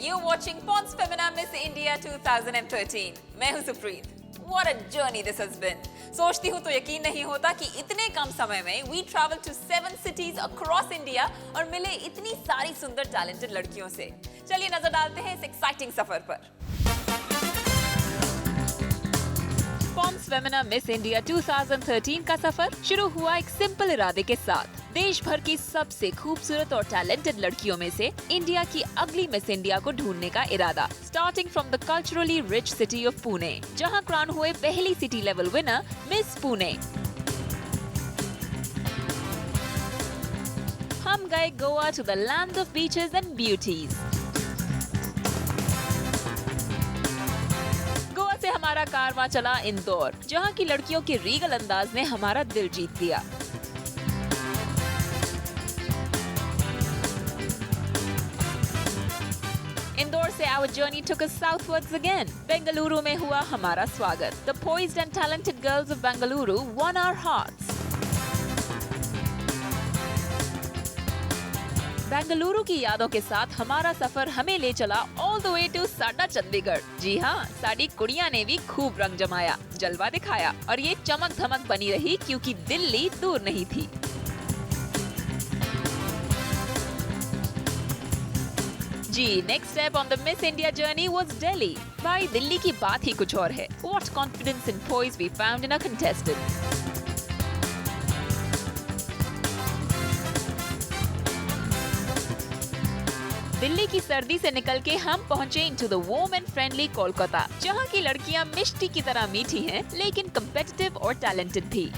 You're watching Pons Femina Miss India 2013. मैं हूं Supreet. What a journey this has been. सोचती हूँ तो यकीन नहीं होता कि इतने कम समय में we traveled to 7 cities across India और मिले इतनी सारी सुंदर talented लड़कियों से. चलिए नजर डालते हैं इस exciting सफर पर. पॉन्स फेमिना मिस इंडिया 2013 का सफर शुरू हुआ एक सिंपल इरादे के साथ. देश भर की सबसे खूबसूरत और टैलेंटेड लड़कियों में से इंडिया की अगली मिस इंडिया को ढूंढने का इरादा. Starting from the culturally rich city of Pune, जहां क्राउन हुए पहली city level winner miss Pune. हम गए Goa to the land of beaches and beauties. Goa से हमारा कारवां चला इंदौर, जहां की लड़कियों के रीगल अंदाज ने हमारा दिल जीत लिया. इंदौर से our journey took us southwards again. Bengaluru में हुआ हमारा स्वागत. The poised and talented girls of Bengaluru won our hearts. Bengaluru की यादों के साथ हमारा सफर हमें ले चला all the way to साडा चंडीगढ़. जी हाँ, साडी कुड़ियां ने भी खूब रंग जमाया, जलवा दिखाया और ये चमक धमक बनी रही क्योंकि दिल्ली दूर नहीं थी. जी, next step on the Miss India journey was Delhi. भाई दिल्ली की बात ही कुछ और है. What confidence and poise we found in a contestant. Delhi की सर्दी से निकल के हम पहुंचे into the warm and friendly Kolkata, जहां की लड़कियां मिष्टी की तरह मीठी हैं, लेकिन कम्पिटिटिव और टैलेंटेड भी.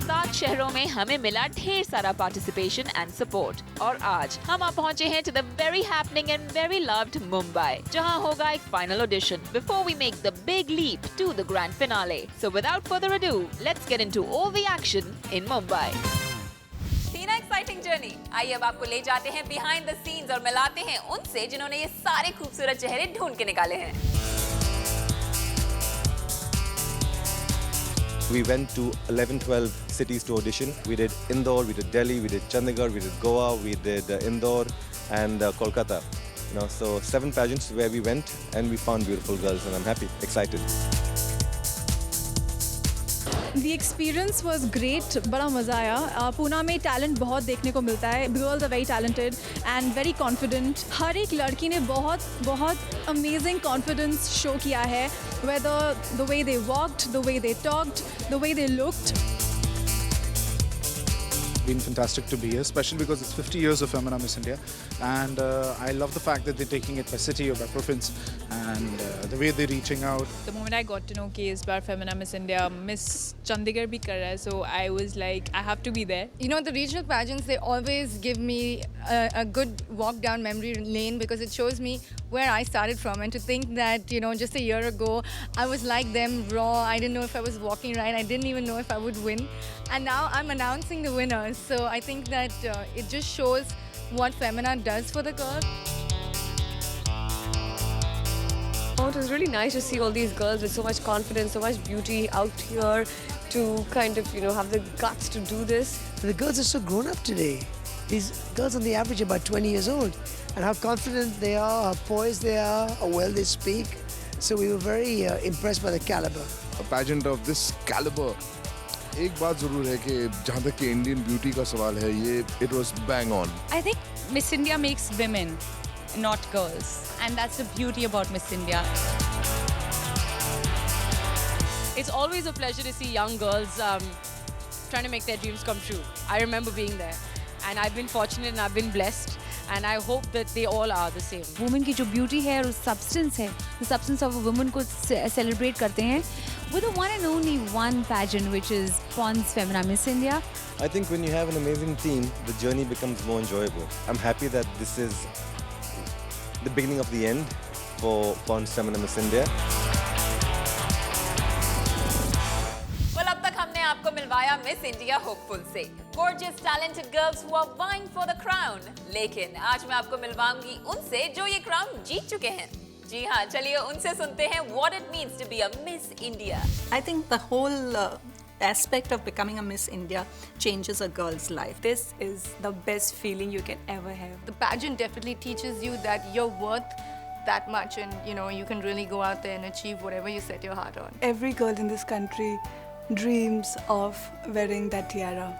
7 शहरों में हमें मिला ढेर सारा पार्टिसिपेशन एंड सपोर्ट. और आज हम आ पहुंचे हैं to the very happening and very loved Mumbai, जहां होगा एक final audition before we make the big leap to the grand finale. So without further ado, let's get into all the action in Mumbai. थी ना एक्साइटिंग जर्नी? आइए अब आपको ले जाते हैं बिहाइंड द सीन्स और मिलाते हैं उनसे जिन्होंने ये सारे खूबसूरत चेहरे ढूंढ के निकाले हैं. We went to 11-12 cities to audition. We did Indore, we did Delhi, we did Chandigarh, we did Goa, we did Indore and Kolkata. You know, so 7 pageants where we went and we found beautiful girls and I'm happy, excited. The experience was great. बड़ा मज़ा आया. पूना में talent बहुत देखने को मिलता है. Girls are very talented and very confident. हर एक लड़की ने बहुत amazing confidence show किया है. Whether the way they walked, the way they talked, the way they looked. Been fantastic to be here, especially because it's 50 years of Femina Miss India, and I love the fact that they're taking it by city or by province, and the way they're reaching out. The moment I got to know कि इस बार Femina Miss India Miss Chandigarh भी कर रहा है, so I was like I have to be there. You know, the regional pageants, they always give me a good walk down memory lane because it shows me where I started from, and to think that, you know, just a year ago I was like them, raw. I didn't know if I was walking right. I didn't even know if I would win, and now I'm announcing the winners. So I think that it just shows what Femina does for the girls. Oh, it was really nice to see all these girls with so much confidence, so much beauty out here to kind of, you know, have the guts to do this. The girls are so grown up today. These girls on the average are about 20 years old, and how confident they are, how poised they are, how well they speak. So we were very impressed by the caliber. A pageant of this caliber. एक बात जरूर है कि जहाँ तक कि Indian beauty का सवाल है, ये it was bang on. I think Miss India makes women, not girls, and that's the beauty about Miss India. It's always a pleasure to see young girls trying to make their dreams come true. I remember being there, and I've been fortunate and I've been blessed, and I hope that they all are the same. Women की जो beauty है और substance है, the substance of a woman को celebrate करते हैं with the one and only one pageant, which is Pons Femina Miss India. I think when you have an amazing team, the journey becomes more enjoyable. I'm happy that this is the beginning of the end for Pons Femina Miss India. Well, अब तक हमने आपको मिलवाया miss India hopeful से. Gorgeous, talented girls who are vying for the crown. लेकिन आज मैं आपको मिलवाऊंगी उनसे जो ये crown जीत चुके हैं. जी हाँ, चलिए उनसे सुनते हैं what it means to be a Miss India. I think the whole aspect of becoming a Miss India changes a girl's life. This is the best feeling you can ever have. The pageant definitely teaches you that you're worth that much, and you can really go out there and achieve whatever you set your heart on. Every girl in this country dreams of wearing that tiara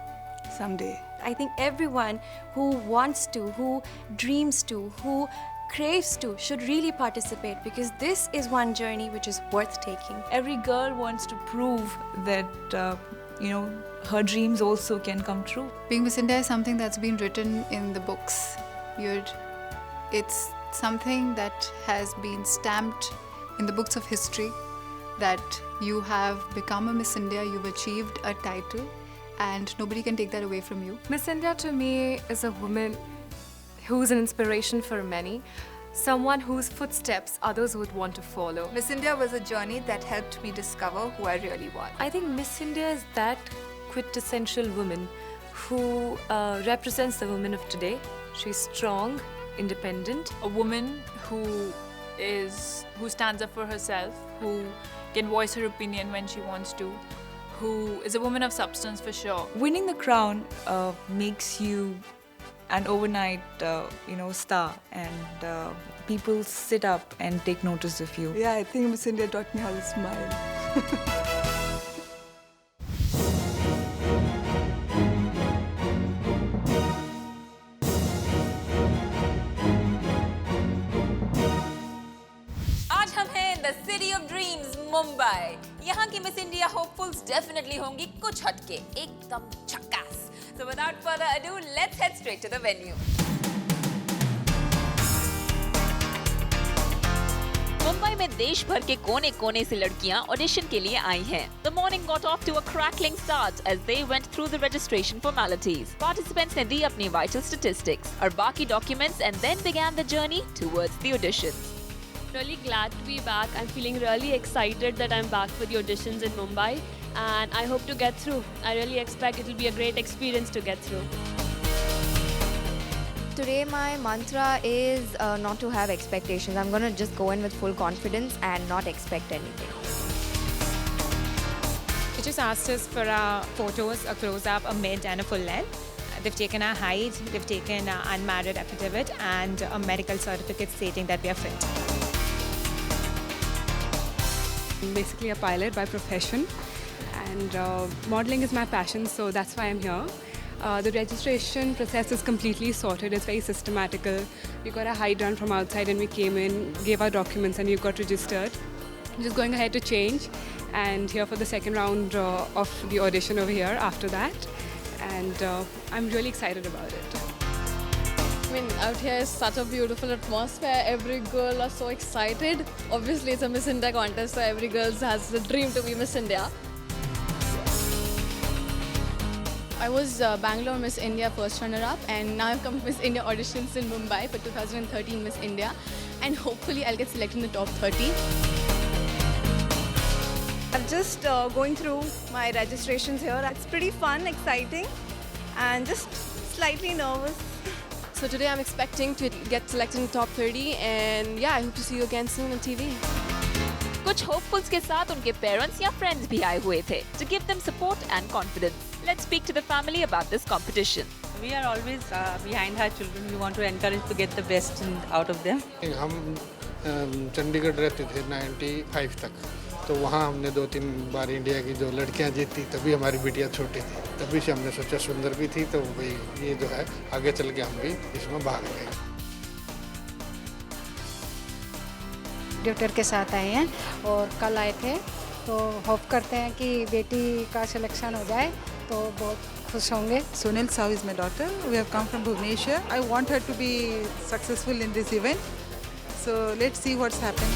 someday. I think everyone who wants to, who dreams to, who craves to should really participate, because this is one journey which is worth taking. Every girl wants to prove that, her dreams also can come true. Being Miss India is something that's been written in the books. It's something that has been stamped in the books of history, that you have become a Miss India, you've achieved a title, and nobody can take that away from you. Miss India to me is a woman who's an inspiration for many, someone whose footsteps others would want to follow. Miss India was a journey that helped me discover who I really was. I think Miss India is that quintessential woman who represents the women of today. She's strong, independent. A woman who stands up for herself, who can voice her opinion when she wants to, who is a woman of substance for sure. Winning the crown makes you an overnight, star, and people sit up and take notice of you. Yeah, I think Miss India taught me how to smile. आज हम हैं the city of dreams Mumbai. यहाँ की miss India होपफुल्स definitely होंगी कुछ हटके, एकदम झकास। So without further ado, let's head straight to the venue. Mumbai में देश भर के कोने-कोने से लड़कियां ऑडिशन के लिए आई हैं। The morning got off to a crackling start as they went through the registration formalities. Participants ने दी अपनी vital statistics और बाकी documents and then began the journey towards the auditions. Really glad to be back. I'm feeling really excited that I'm back for the auditions in Mumbai, and I hope to get through. I really expect it will be a great experience to get through. Today my mantra is not to have expectations. I'm going to just go in with full confidence and not expect anything. They just asked us for our photos, a close-up, a mid and a full length. They've taken our height, they've taken our unmarried affidavit and a medical certificate stating that we are fit. I'm basically a pilot by profession, and modeling is my passion, so that's why I'm here. The registration process is completely sorted. It's very systematical. We got a hide run from outside and we came in, gave our documents and we got registered. Just going ahead to change and here for the second round of the audition over here after that. And I'm really excited about it. I mean, out here is such a beautiful atmosphere. Every girl is so excited. Obviously, it's a Miss India contest, so every girl has the dream to be Miss India. I was Bangalore Miss India first runner-up, and now I've come to Miss India auditions in Mumbai for 2013 Miss India, and hopefully I'll get selected in the top 30. I'm just going through my registrations here. It's pretty fun, exciting, and just slightly nervous. So today I'm expecting to get selected in the top 30, and yeah, I hope to see you again soon on TV. कुछ होपफुल्स के साथ उनके parents या friends भी आए हुए थे to give them support and confidence. Let's speak to the family about this competition. We are always behind our children. We want to encourage to get the best out of them. हम चंडीगढ़ रहते थे 95 तक, तो वहाँ हमने 2-3 बार India की जो लड़कियाँ जीती, तभी हमारी बिटिया छोटी थी, तभी से हमने सोचा सुंदर भी थी, तो भाई ये जो है आगे चल के हम भी इसमें भाग लेंगे। ट्यूटर के साथ आए हैं और कल आए थे, तो होप करते हैं कि बेटी का सिलेक्शन हो जाए तो बहुत खुश होंगे। Sonal Sahu is my daughter. We have come from Bhubaneswar. I want her to be successful in this event. So let's see what's happening.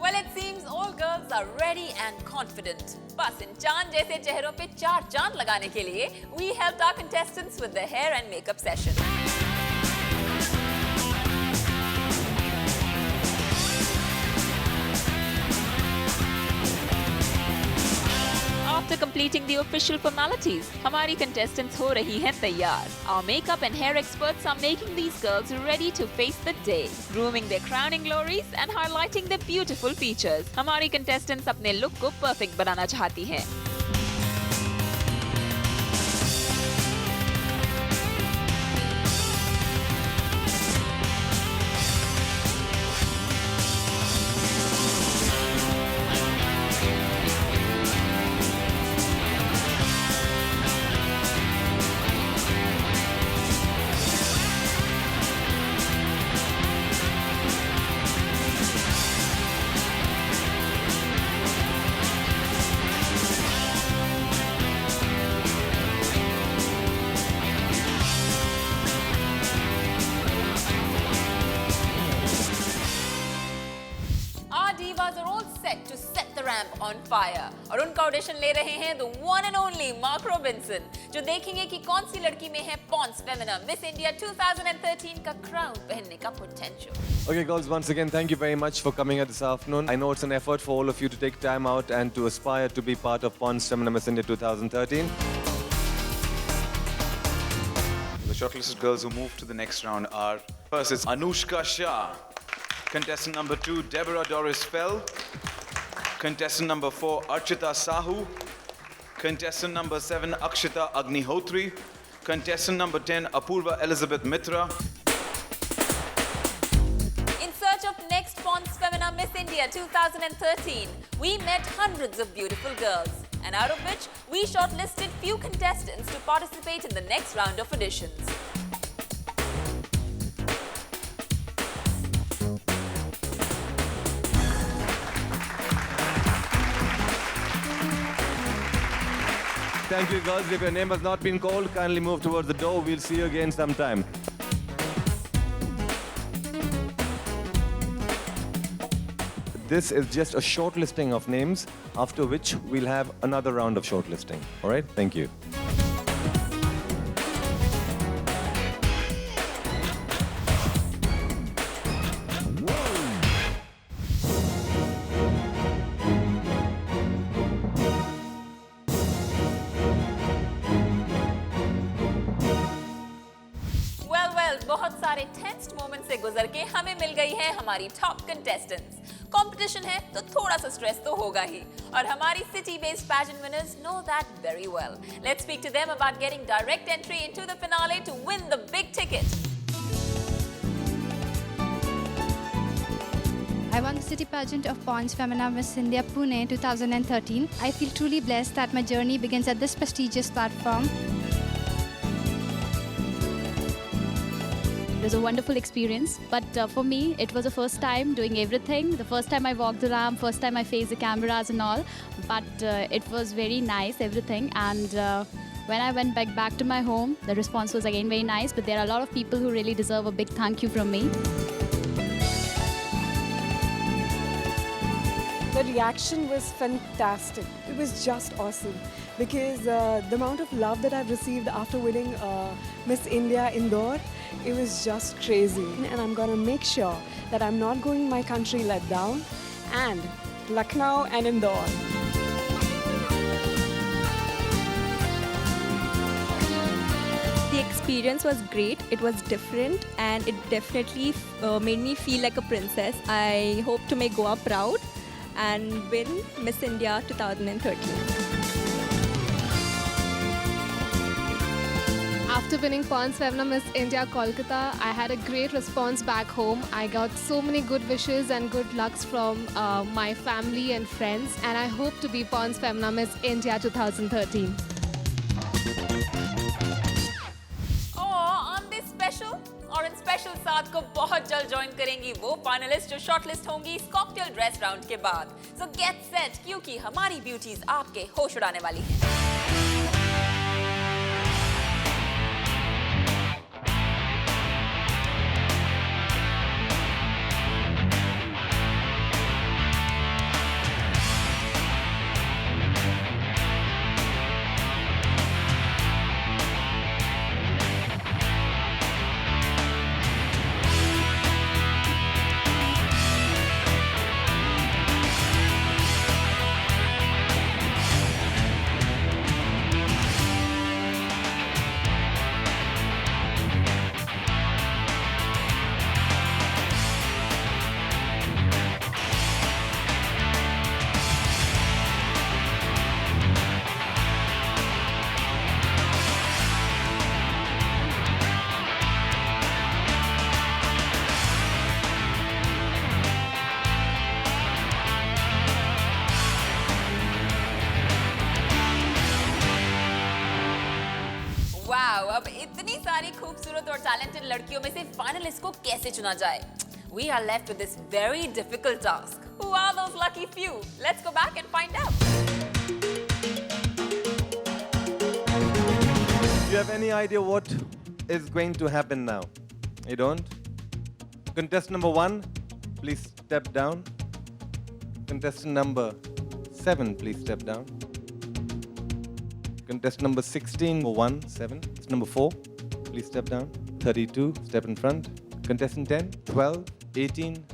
Well, it seems all girls are ready and confident. बस इन चांद जैसे चेहरों पे 4 चांद लगाने के लिए we helped our contestants with their hair and makeup session. After we're completing the official formalities. हमारी contestants हो रही हैं तैयार. Our makeup and hair experts are making these girls ready to face the day, grooming their crowning glories and highlighting their beautiful features. हमारी contestants अपने look को perfect बनाना चाहती हैं. On fire. और उनका ऑडिशन ले रहे हैं the one and only Mark Robinson, जो देखेंगे कि कौन सी लड़की में है Pond's Femina Miss India 2013 का crown पहनने का potential. Okay girls, once again thank you very much for coming here this afternoon. I know it's an effort for all of you to take time out and to aspire to be part of Pond's Femina Miss India 2013. The shortlisted girls who move to the next round are, first it's Anushka Shah, contestant number 2 Deborah Doris Fell, contestant number 4 Archita Sahu, contestant number 7 Akshita Agnihotri, contestant number 10 Apurva Elizabeth Mitra. In search of next Pond's Femina Miss India 2013, we met hundreds of beautiful girls, and out of which we shortlisted few contestants to participate in the next round of auditions. Thank you girls. If your name has not been called, kindly move towards the door. We'll see you again sometime. This is just a shortlisting of names, after which we'll have another round of shortlisting. All right? Thank you. बहुत सारे tensed moment से गुजर के हमें मिल गई है हमारी top contestants. Competition है तो थोड़ा सा स्ट्रेस तो होगा ही, और हमारी city based pageant winners know that very well. Let's speak to them about getting direct entry into the finale to win the big ticket. I won the city pageant of Pond's Femina Miss India Pune 2013. I feel truly blessed that my journey begins at this prestigious platform. It was a wonderful experience, but for me, it was the first time doing everything. The first time I walked the ramp, first time I faced the cameras and all. But it was very nice, everything. And when I went back to my home, the response was again very nice. But there are a lot of people who really deserve a big thank you from me. The reaction was fantastic. It was just awesome because the amount of love that I've received after winning Miss India Indore, it was just crazy. And I'm going to make sure that I'm not going my country let down, and Lucknow and Indore. The experience was great. It was different and it definitely made me feel like a princess. I hope to make Goa proud and win Miss India 2013. After winning Pond's Femina Miss India Kolkata, I had a great response back home. I got so many good wishes and good lucks from my family and friends, and I hope to be Pond's Femina Miss India 2013. On this special और इन special साथ को बहुत जल्द join करेंगी वो finalist जो shortlist होंगी इस कॉकटेल ड्रेस राउंड के बाद. सो गेट सेट क्योंकि हमारी ब्यूटीज आपके होश उड़ाने वाली हैं. इतनी सारी खूबसूरत और टैलेंटेड लड़कियों में से फाइनलिस्ट को कैसे चुना जाए? We are left with this very difficult task. Who are those lucky few? Let's go back and find out. Do you have any idea what is going to happen now? You don't? Contestant number 1, please step down. Contestant number 7, please step down. Contestant number 16, 1, 7. Number 4, please step down. 32, step in front. Contestant 10, 12, 18,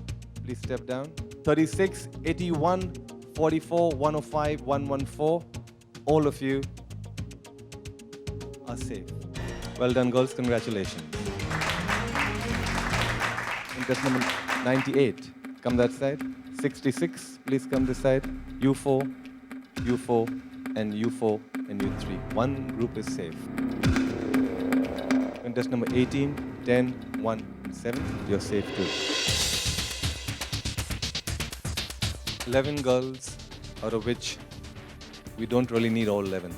please step down. 36, 81, 44, 105, 114. All of you are safe. Well done, girls. Congratulations. Contestant number 98, come that side. 66, please come this side. U4, U4, and U4, and U3. One group is safe. Contestant number 18, 10, 1, 7, you're safe too. 11 girls, out of which we don't really need all 11.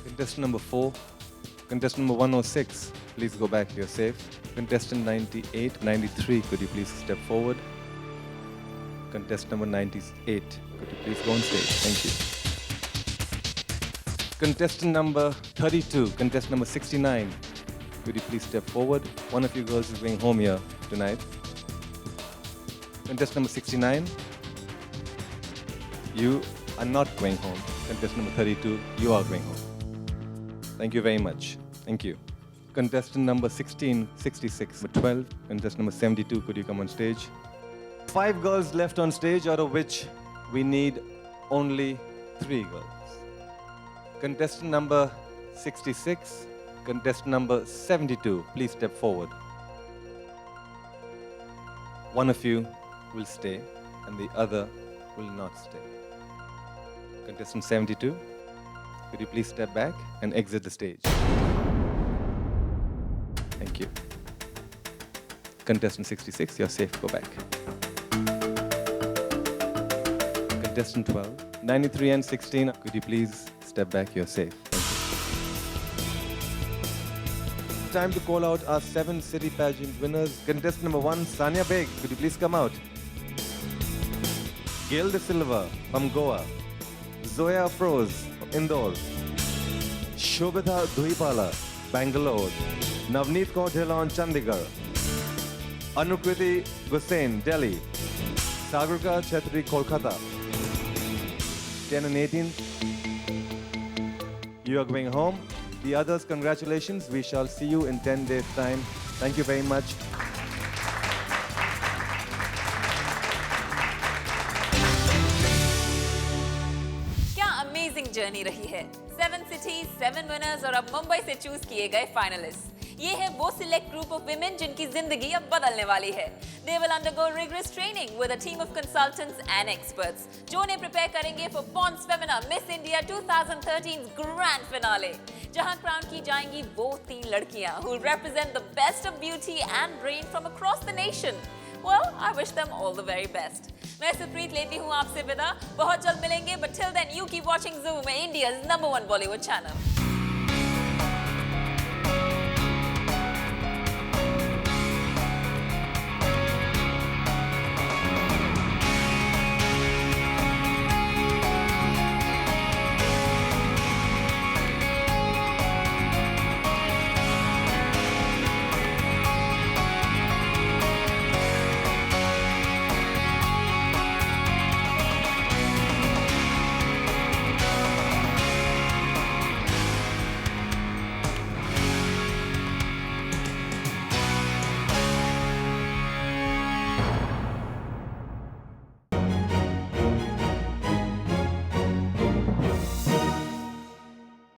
Contestant number 4, contestant number 106, please go back, you're safe. Contestant 98, 93, could you please step forward? Contestant number 98, could you please go on stage? Thank you. Contestant number 32, contestant number 69, could you please step forward? One of you girls is going home here tonight. Contestant number 69, you are not going home. Contestant number 32, you are going home. Thank you very much. Thank you. Contestant number 16, 66, number 12, contestant number 72, could you come on stage? 5 girls left on stage, out of which we need only 3 girls. Contestant number 66, contestant number 72, please step forward. One of you will stay and the other will not stay. Contestant 72, could you please step back and exit the stage? Thank you. Contestant 66, you're safe, go back. Contestant 12, 93 and 16, could you please step back, you're safe. Thank you. Time to call out our 7 city pageant winners. Contestant number 1, Sania Beg, could you please come out? Gail De Silva from Goa. Zoya Froze, Indore. Shobita Dhuipala, Bangalore. Navneet Kaur Dhillon, Chandigarh. Anukriti Gusain, Delhi. Sagarika Chetri, Kolkata. 10 and 18. You are going home. The others, congratulations. We shall see you in 10 days' time. Thank you very much. क्या amazing journey रही है। 7 cities, 7 winners और अब मुंबई से choose किए गए finalist. ये है वो सिलेक्ट ग्रुप ऑफ विमेन जिनकी जिंदगी अब बदलने वाली है। They will undergo rigorous training with a team of consultants and experts जो उन्हें प्रिपेयर करेंगे for Pons Femina Miss India 2013's grand finale, जहां क्राउन की जाएंगी वो 3 लड़कियां who represent the best of beauty and brain from across the nation. Well, I wish them all the very best. मैं सुप्रीत लेती हूँ आपसे विदा। बहुत जल्द मिलेंगे, but till then you keep watching Zoom, India's #1 Bollywood channel.